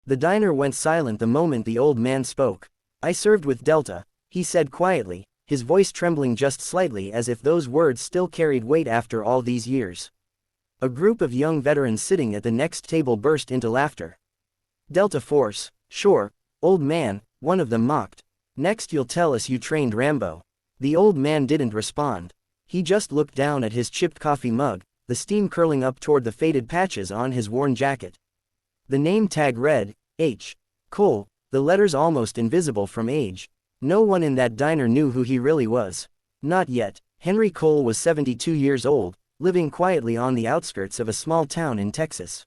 The diner went silent the moment the old man spoke. "I served with Delta," he said quietly, his voice trembling just slightly as if those words still carried weight after all these years. A group of young veterans sitting at the next table burst into laughter. "Delta Force, sure, old man," one of them mocked. "Next you'll tell us you trained Rambo." The old man didn't respond. He just looked down at his chipped coffee mug, the steam curling up toward the faded patches on his worn jacket. The name tag read, H. Cole, the letters almost invisible from age. No one in that diner knew who he really was. Not yet. Henry Cole was 72 years old, living quietly on the outskirts of a small town in Texas.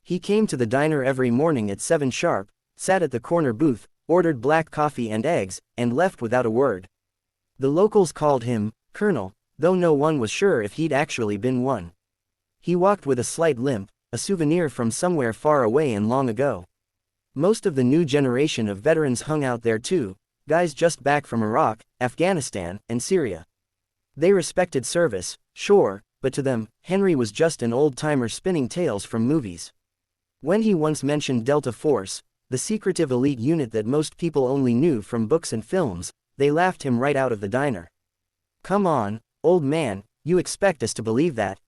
He came to the diner every morning at 7 sharp, sat at the corner booth, ordered black coffee and eggs, and left without a word. The locals called him Colonel, though no one was sure if he'd actually been one. He walked with a slight limp, a souvenir from somewhere far away and long ago. Most of the new generation of veterans hung out there too, guys just back from Iraq, Afghanistan, and Syria. They respected service, sure, but to them, Henry was just an old-timer spinning tales from movies. When he once mentioned Delta Force, the secretive elite unit that most people only knew from books and films, they laughed him right out of the diner. "Come on, old man, you expect us to believe that?"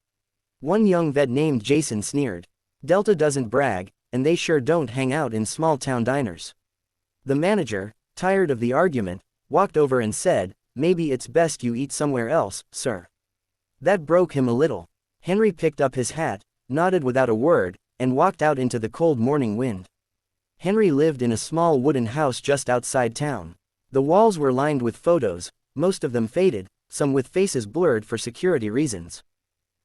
One young vet named Jason sneered. "Delta doesn't brag, and they sure don't hang out in small-town diners." The manager, tired of the argument, walked over and said, "Maybe it's best you eat somewhere else, sir." That broke him a little. Henry picked up his hat, nodded without a word, and walked out into the cold morning wind. Henry lived in a small wooden house just outside town. The walls were lined with photos, most of them faded, some with faces blurred for security reasons.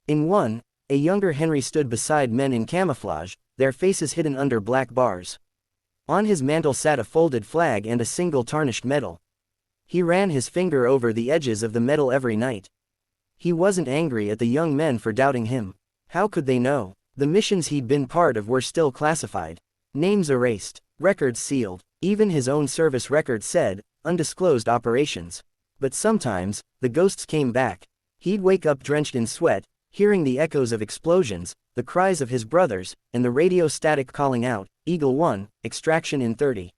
In one, a younger Henry stood beside men in camouflage, their faces hidden under black bars. On his mantel sat a folded flag and a single tarnished medal. He ran his finger over the edges of the medal every night. He wasn't angry at the young men for doubting him. How could they know? The missions he'd been part of were still classified. Names erased, records sealed. Even his own service record said, undisclosed operations. But sometimes, the ghosts came back. He'd wake up drenched in sweat, hearing the echoes of explosions, the cries of his brothers, and the radio static calling out, "Eagle 1, extraction in 30.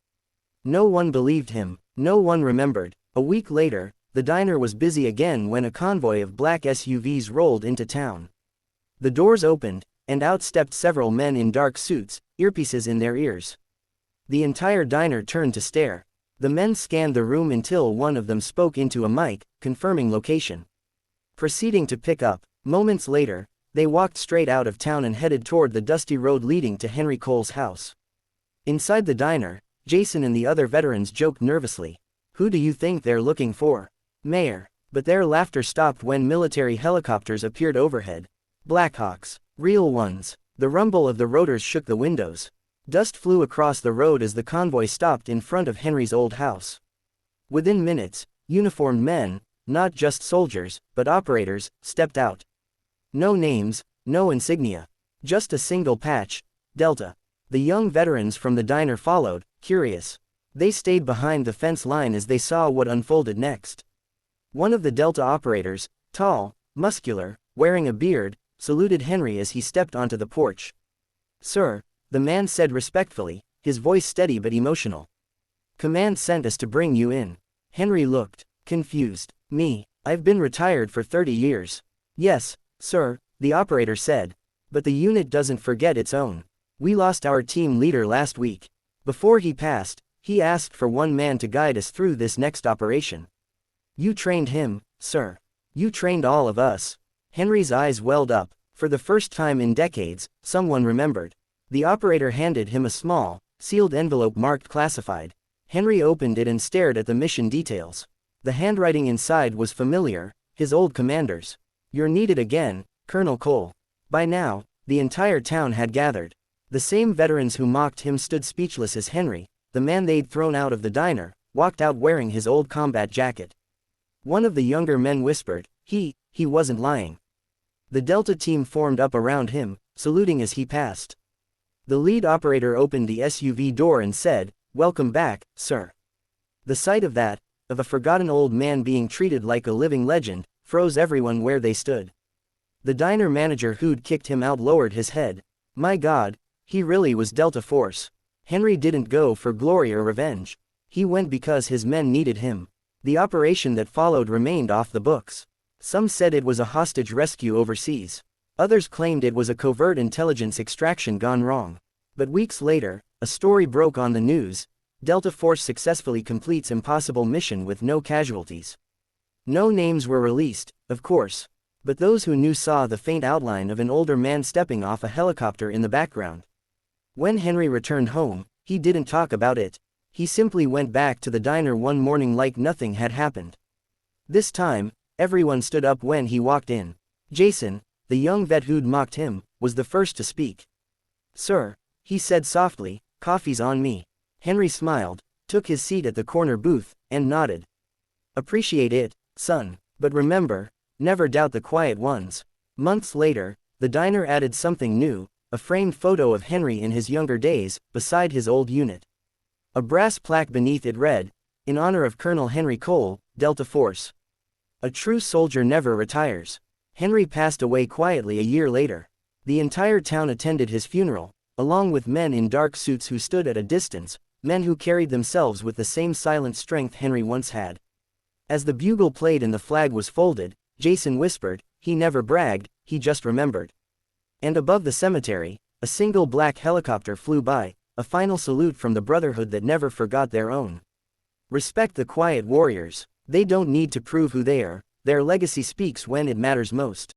No one believed him, no one remembered. A week later, the diner was busy again when a convoy of black SUVs rolled into town. The doors opened, and out stepped several men in dark suits, earpieces in their ears. The entire diner turned to stare. The men scanned the room until one of them spoke into a mic, confirming location. Proceeding to pick up, moments later, they walked straight out of town and headed toward the dusty road leading to Henry Cole's house. Inside the diner, Jason and the other veterans joked nervously. "Who do you think they're looking for? Mayor?" But their laughter stopped when military helicopters appeared overhead. Blackhawks. Real ones. The rumble of the rotors shook the windows. Dust flew across the road as the convoy stopped in front of Henry's old house. Within minutes, uniformed men, not just soldiers, but operators, stepped out. No names, no insignia. Just a single patch, Delta. The young veterans from the diner followed, curious. They stayed behind the fence line as they saw what unfolded next. One of the Delta operators, tall, muscular, wearing a beard, saluted Henry as he stepped onto the porch. "Sir," the man said respectfully, his voice steady but emotional. "Command sent us to bring you in." Henry looked confused. "Me? I've been retired for 30 years. "Yes, sir," the operator said. "But the unit doesn't forget its own. We lost our team leader last week. Before he passed, he asked for one man to guide us through this next operation. You trained him, sir. You trained all of us." Henry's eyes welled up. For the first time in decades, someone remembered. The operator handed him a small, sealed envelope marked classified. Henry opened it and stared at the mission details. The handwriting inside was familiar, his old commander's. "You're needed again, Colonel Cole." By now, the entire town had gathered. The same veterans who mocked him stood speechless as Henry, the man they'd thrown out of the diner, walked out wearing his old combat jacket. One of the younger men whispered, he wasn't lying." The Delta team formed up around him, saluting as he passed. The lead operator opened the SUV door and said, "Welcome back, sir." The sight of that, of a forgotten old man being treated like a living legend, froze everyone where they stood. The diner manager who'd kicked him out lowered his head. My God, he really was Delta Force. Henry didn't go for glory or revenge. He went because his men needed him. The operation that followed remained off the books. Some said it was a hostage rescue overseas. Others claimed it was a covert intelligence extraction gone wrong. But weeks later, a story broke on the news: Delta Force successfully completes impossible mission with no casualties. No names were released, of course. But those who knew saw the faint outline of an older man stepping off a helicopter in the background. When Henry returned home, he didn't talk about it. He simply went back to the diner one morning like nothing had happened. This time, everyone stood up when he walked in. Jason, the young vet who'd mocked him, was the first to speak. "Sir," he said softly, "coffee's on me." Henry smiled, took his seat at the corner booth, and nodded. "Appreciate it, son. But remember, never doubt the quiet ones." Months later, the diner added something new: a framed photo of Henry in his younger days, beside his old unit. A brass plaque beneath it read, "In honor of Colonel Henry Cole, Delta Force. A true soldier never retires." Henry passed away quietly a year later. The entire town attended his funeral, along with men in dark suits who stood at a distance, men who carried themselves with the same silent strength Henry once had. As the bugle played and the flag was folded, Jason whispered, "He never bragged, he just remembered." And above the cemetery, a single black helicopter flew by, a final salute from the brotherhood that never forgot their own. Respect the quiet warriors. They don't need to prove who they are. Their legacy speaks when it matters most.